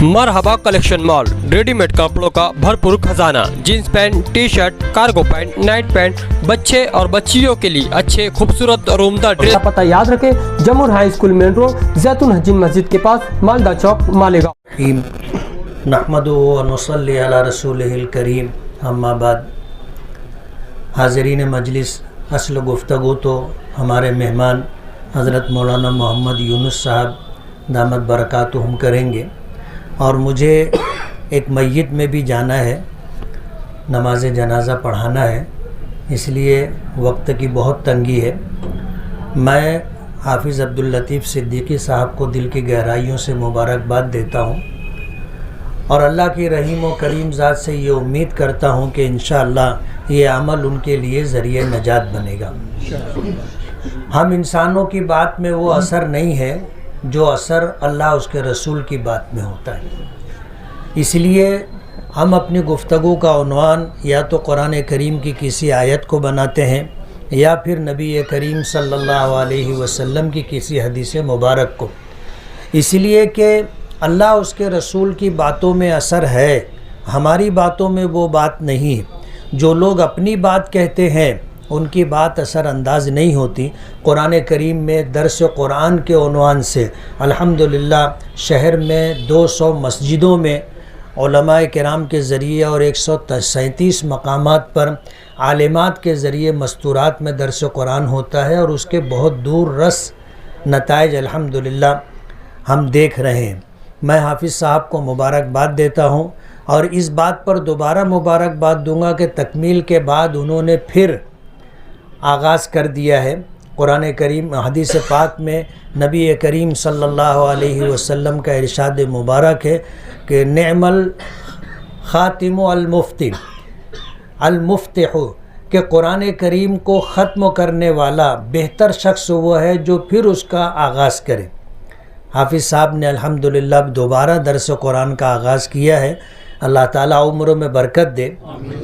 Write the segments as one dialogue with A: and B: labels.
A: मरहबा collection mall, readymade कपड़ों का भरपूर खजाना, jeans pant, T shirt, cargo pant, night pant, बच्चे और बच्चियों के लिए अच्छे खूबसूरत और उम्दा ड्रेस। पता याद रखें, जमूर हाई स्कूल मेन रोड, जैतून हजीन मस्जिद के पास, मालदा चौक, मालेगांव।
B: नहमदुहु व नुसल्ली अला रसूलिहिल करीम, अम्मा बाद। हाज़रीन मजलिस, असल गुफ्तगू तो हमारे मेहमान हज़रत मौलाना मोहम्मद यूनुस साहब दामत बरकातुहुम करेंगे, और मुझे एक मय्यत में भी जाना है, नमाज जनाज़ा पढ़ाना है, इसलिए वक्त की बहुत तंगी है। मैं हाफिज़ अब्दुल लतीफ़ सिद्दीकी साहब को दिल की गहराइयों से मुबारकबाद देता हूँ, और अल्लाह की रहीम व करीम ज़ात से ये उम्मीद करता हूँ कि इंशाअल्लाह ये अमल उनके लिए ज़रिए नजात बनेगा। हम इंसानों की बात में वो असर नहीं है जो असर अल्लाह उसके रसूल की बात में होता है। इसलिए हम अपनी गुफ्तगू का उन्वान या तो कुरान करीम की किसी आयत को बनाते हैं या फिर नबी करीम सल्लल्लाहु अलैहि वसल्लम की किसी हदीस मुबारक को, इसलिए कि अल्लाह उसके रसूल की बातों में असर है, हमारी बातों में वो बात नहीं है। जो लोग अपनी बात कहते हैं उनकी बात असर अंदाज नहीं होती। कुरान करीम में दर्स कुरान के उन्वान से अल्हम्दुलिल्लाह शहर में 200 मस्जिदों में उलमाए किराम के ज़रिए और 137 मकामात पर आलिमात के ज़रिए मस्तूरात में दर्स कुरान होता है, और उसके बहुत दूर रस नताइज अल्हम्दुलिल्लाह हम देख रहे हैं। मैं हाफिज़ साहब को मुबारकबाद देता हूँ, और इस बात पर दोबारा मुबारकबाद दूंगा कि तकमील के बाद उन्होंने फिर आगाज़ कर दिया है। कुरान करीम हदीस पाक में नबी करीम सल्लल्लाहु अलैहि वसल्लम का इरशाद मुबारक है कि नेमल ख़ातिमु अल-मुफ्तिहु, कि कुरान करीम को ख़त्म करने वाला बेहतर शख्स वो है जो फिर उसका आगाज़ करे। हाफिज़ साहब ने अल्हम्दुलिल्लाह दोबारा दर्स कुरान का आगाज़ किया है। अल्लाह ताला उम्र में बरकत दे,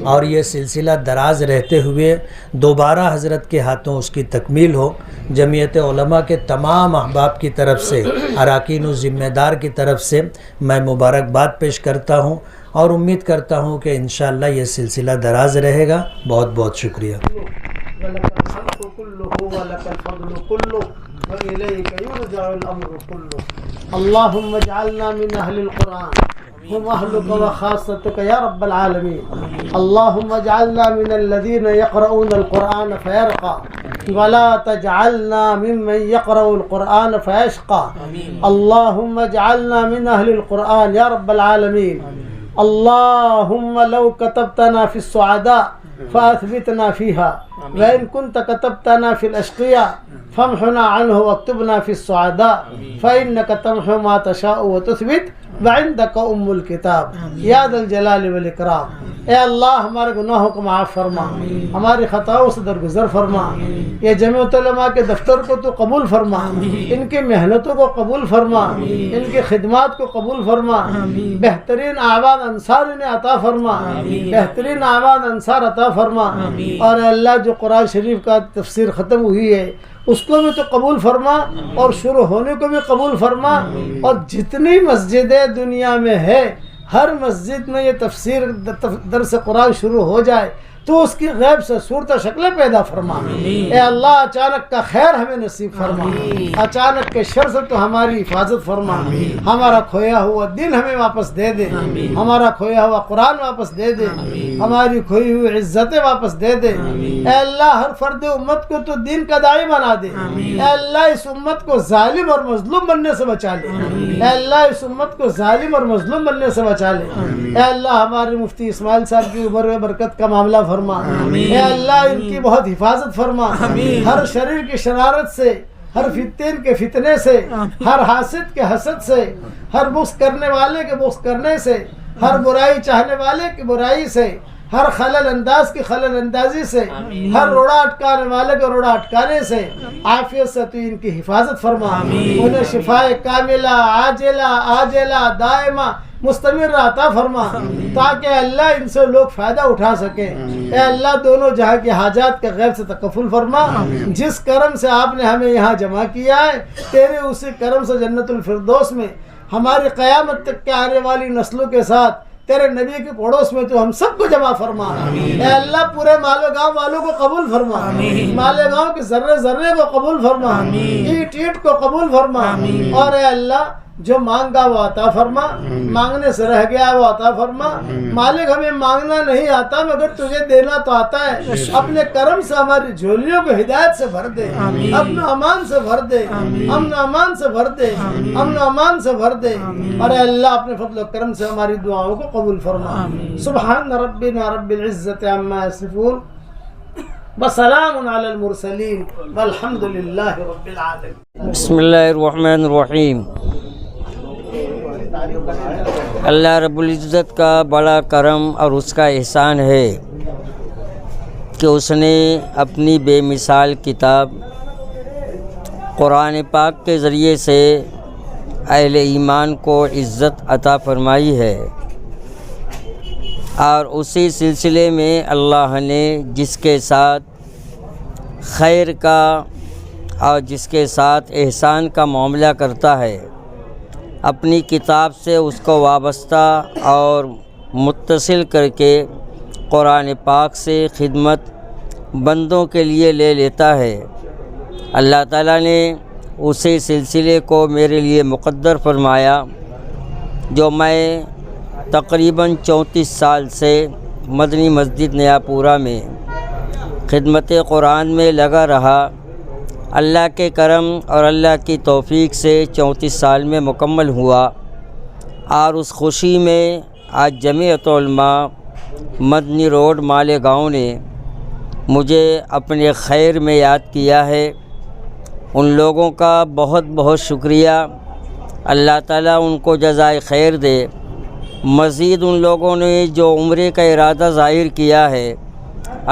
B: और ये सिलसिला दराज रहते हुए दोबारा हज़रत के हाथों उसकी तकमील हो। जमीयत उलमा के तमाम अहबाब की तरफ से, अराकीन व ज़िम्मेदार की तरफ से मैं मुबारकबाद पेश करता हूँ, और उम्मीद करता हूँ कि इंशाअल्लाह ये सिलसिला दराज रहेगा। बहुत बहुत शुक्रिया।
C: अल्लाहुम्मा जअलना मिन अहलिल कुरान हम अहलुका व खासतुका या रब्बल आलमीन। अल्लाहुम्मा जअलना मिनल लज़ीना यक़रऊनल कुरान फ़यरक़ा वला तजअलना मिम्मन यक़रऊल कुरान फ़यशक़ा। अल्लाहुम्मा जअलना मिन अहलिल कुरान या रब्बल आलमीन। अल्लाहुम्मा लौ कतबतना फ़िस सुअदा फ़अथबितना फ़ीहा व इन कुन्त कतबतना फ़िल अश्क़िया फ़म्हुना अन्हु वक्तुबना फ़िस सुअदा फ़इन्नका तम्हु मा तशाअ व तुस्बित व इंदका उम्मुल किताब या दल जलाल वल इकराम। ए अल्लाह, हमारे गुनाहों को माफ़ फरमा, हमारी ख़ताओं से दरगुजर फरमा। ये जमीयत उलमा के दफ्तर को तो कबूल फरमा, इनकी मेहनतों को कबूल फरमा, इनकी खिदमात को कबूल फरमा। बेहतरीन आवाज़ अंसार इन्हें अता फरमा, बेहतरीन आवाज़ अंसार अता फरमा। और अल्लाह जो कुरान शरीफ का तफसीर ख़त्म हुई है उसको भी तो कबूल फरमा, और शुरू होने को भी कबूल फरमा। और जितनी मस्जिदें दुनिया में है, हर मस्जिद में ये तफसीर दर्स कुरान शुरू हो जाए तो उसकी गैब से सूरत शक्लें पैदा फरमा। ए अल्लाह, अचानक का खैर हमें नसीब फरमा, अचानक के शर से तो हमारी हिफाजत फरमा। हमारा खोया हुआ दिन हमें वापस दे दे, हमारा खोया हुआ कुरान वापस दे दे, हमारी खोई हुई इज्जतें वापस दे दे। ए अल्लाह, हर फर्द उम्मत को तो दीन का दाई बना दे। ए अल्लाह, इस उम्मत को जालिम और मजलूम बनने से बचा ले। ए अल्लाह, इस उम्मत को जालिम और मजलूम बनने से बचा ले। ए अल्लाह, हमारे मुफ्ती इस्माइल साहब की उम्र में बरकत का मामला फरमा। ए अल्लाह, इनकी बहुत हिफाजत फरमा, हर शरीर की शरारत से, हर फितने के फितने से, हर हासिद के हसद से, हर बुग़्ज़ करने वाले के बुग़्ज़ करने से, हर बुराई चाहने वाले की बुराई से, हर खलल अंदाज की खलल अंदाजी से, हर रोड़ा अटकाने वाले के रोड़ा अटकाने से, आफियत से तू इनकी हिफाजत फरमा। उन्हें शिफाए कामिला आजिला आजिला दायमा मुस्तमिर अता फरमा, ताकि अल्लाह इनसे लोग फ़ायदा उठा सके। ए अल्लाह, दोनों जहाँ की हाजात के गैब से तकफ़ुल फरमा। जिस करम से आपने हमें यहाँ जमा किया है, तेरे उसी करम से जन्नतुल फिरदौस में ہماری قیامت تک کے آنے والی نسلوں کے ساتھ تیرے نبی کے پڑوس میں تو ہم سب کو جمع فرما۔ اے اللہ پورے مالیگاؤں والوں کو قبول فرما، مالیگاؤں کے ذرے ذرے کو قبول فرما، اینٹ اینٹ کو قبول فرما، اور اے اللہ جو مانگا وہ عطا فرما، مانگنے سے رہ گیا وہ عطا فرما۔ مالک ہمیں مانگنا نہیں آتا مگر تجھے دینا تو آتا ہے، اپنے کرم سے ہماری جھولیوں کو ہدایت سے بھر دے، امن و امان سے بھر دے، امن و امان سے بھر دے، امن و امان سے بھر دے، اور اے اللہ اپنے فضل و کرم سے ہماری دعاؤں کو قبول فرما۔ سبحان ربنا رب العزت عما یصفون وسلام علی المرسلین والحمد للہ رب العالمین۔
D: بسم اللہ الرحمن الرحیم۔ اللہ رب العزت کا بڑا کرم اور اس کا احسان ہے کہ اس نے اپنی بے مثال کتاب قرآن پاک کے ذریعے سے اہل ایمان کو عزت عطا فرمائی ہے، اور اسی سلسلے میں اللہ نے جس کے ساتھ خیر کا اور جس کے ساتھ احسان کا معاملہ کرتا ہے، اپنی کتاب سے اس کو وابستہ اور متصل کر کے قرآن پاک سے خدمت بندوں کے لیے لے لیتا ہے۔ اللہ تعالیٰ نے اسی سلسلے کو میرے لیے مقدر فرمایا، جو میں تقریباً 34 سال سے مدنی مسجد نیا پورہ میں خدمت قرآن میں لگا رہا۔ اللہ کے کرم اور اللہ کی توفیق سے 34 سال میں مکمل ہوا، اور اس خوشی میں آج جمعیت علماء مدنی روڈ مالیگاؤں نے مجھے اپنے خیر میں یاد کیا ہے۔ ان لوگوں کا بہت بہت شکریہ، اللہ تعالیٰ ان کو جزائے خیر دے۔ مزید ان لوگوں نے جو عمرے کا ارادہ ظاہر کیا ہے،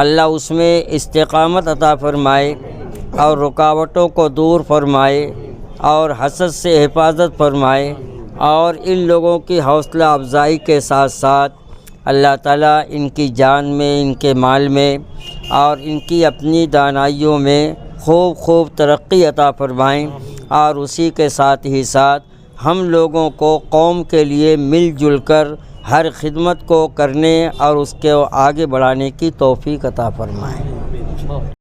D: اللہ اس میں استقامت عطا فرمائے اور رکاوٹوں کو دور فرمائے اور حسد سے حفاظت فرمائے، اور ان لوگوں کی حوصلہ افزائی کے ساتھ ساتھ اللہ تعالیٰ ان کی جان میں، ان کے مال میں اور ان کی اپنی دانائیوں میں خوب ترقی عطا فرمائیں، اور اسی کے ساتھ ہی ساتھ ہم لوگوں کو قوم کے لیے مل جل کر ہر خدمت کو کرنے اور اس کو آگے بڑھانے کی توفیق عطا فرمائیں۔